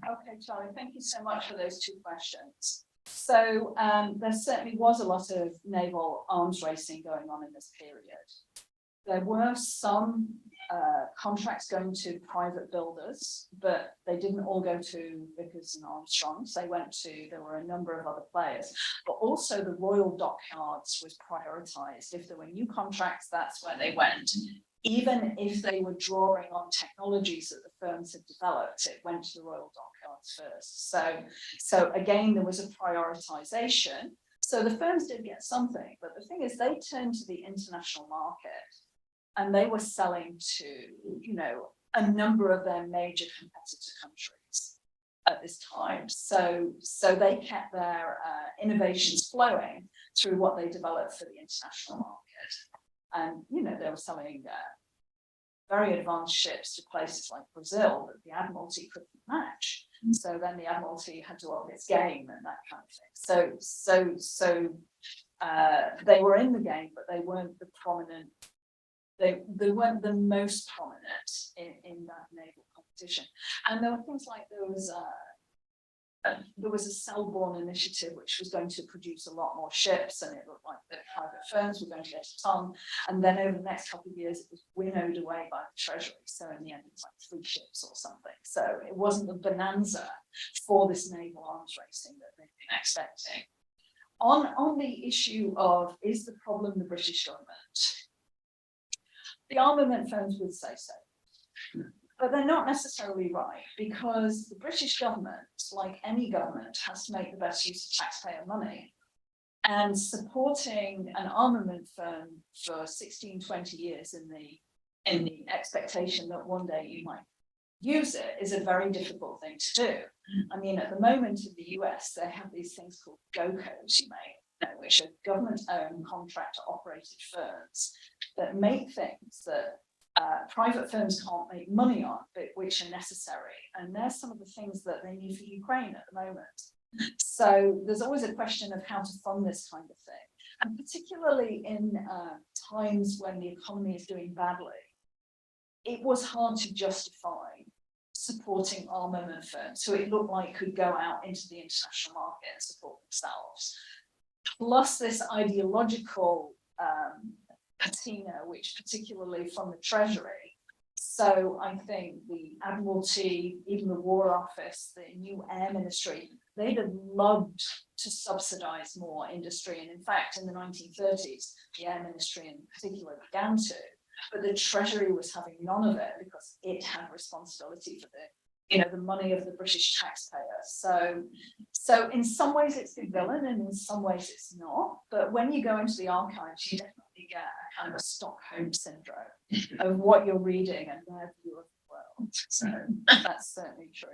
Okay, Charlie, thank you so much for those two questions. So there certainly was a lot of naval arms racing going on in this period. There were some contracts going to private builders, but they didn't all go to Vickers and Armstrongs. There were a number of other players, but also the Royal Dockyards was prioritized. If there were new contracts, that's where they went. Even if they were drawing on technologies that the firms had developed, it went to the Royal Dockyards first. So again, there was a prioritization. So the firms did get something, but the thing is they turned to the international market and they were selling to, you know, a number of their major competitor countries at this time. So they kept their innovations flowing through what they developed for the international market. And, you know, they were selling very advanced ships to places like Brazil that the Admiralty couldn't match. So then the Admiralty had to up its game and that kind of thing. So they were in the game, but they weren't the prominent, they weren't the most prominent in that naval competition. And there were things like there was a Selborne initiative which was going to produce a lot more ships, and it looked like the private firms were going to get a ton. And then over the next couple of years, it was winnowed away by the Treasury. So in the end, it's like 3 ships or something. So it wasn't the bonanza for this naval arms racing that they've been expecting. On the issue of, is the problem the British government? The armament firms would say so. But they're not necessarily right, because the British government, like any government, has to make the best use of taxpayer money. And supporting an armament firm for 16, 20 years in the expectation that one day you might use it is a very difficult thing to do. I mean, at the moment in the US, they have these things called GOCOs, you may know, which are government-owned contractor-operated firms that make things that private firms can't make money on, but which are necessary. And there's some of the things that they need for Ukraine at the moment. So there's always a question of how to fund this kind of thing. And particularly in times when the economy is doing badly, it was hard to justify supporting armament firms who it looked like could go out into the international market and support themselves. Plus this ideological patina, which particularly from the Treasury. So I think the Admiralty, even the War Office, the new Air Ministry, they'd have loved to subsidize more industry. And in fact, in the 1930s, the Air Ministry in particular began to, but the Treasury was having none of it because it had responsibility for the money of the British taxpayer. So in some ways it's the villain and in some ways it's not. But when you go into the archives, you definitely get a kind of a Stockholm syndrome of what you're reading and their view of the world. So that's certainly true.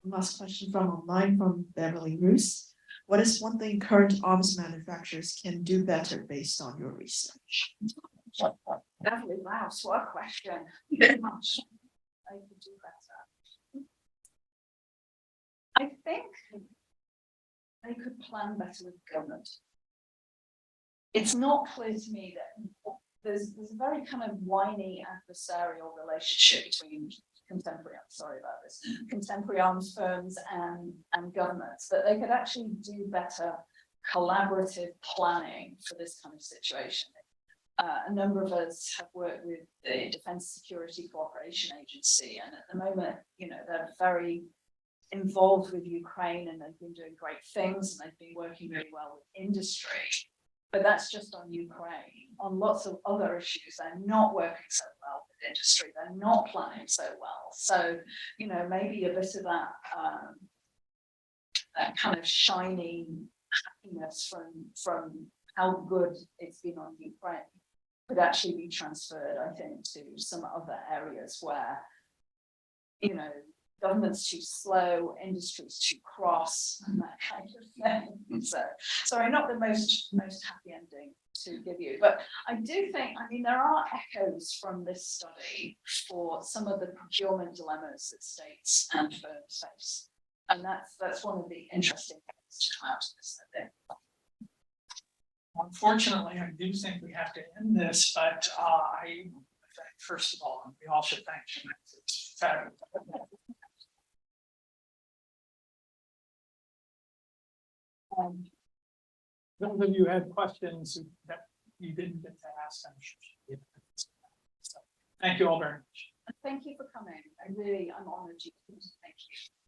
Last question from online from Beverly Roos. What is one thing current arms manufacturers can do better based on your research? Beverly Rouse, what a question. Very much. I could do better. I think they could plan better with government. It's not clear to me that there's a very kind of whiny adversarial relationship between contemporary arms firms and governments, that they could actually do better collaborative planning for this kind of situation. A number of us have worked with the Defense Security Cooperation Agency, and at the moment, they're very involved with Ukraine and they've been doing great things and they've been working really well with industry. But that's just on Ukraine. On lots of other issues, they're not working so well with industry. They're not planning so well. So, maybe a bit of that kind of shiny happiness from how good it's been on Ukraine could actually be transferred, I think, to some other areas where, government's too slow, industry's too cross, and that kind of thing. So, sorry, not the most happy ending to give you, but I do think, there are echoes from this study for some of the procurement dilemmas that states and firms face, and that's one of the interesting things to come out of this, I think. Unfortunately, I do think we have to end this, but I think, first of all, we all should thank you. It's fabulous. Those of you who had questions that you didn't get to ask, I'm sure. So, thank you all very much. Thank you for coming. I'm honored you. Thank you.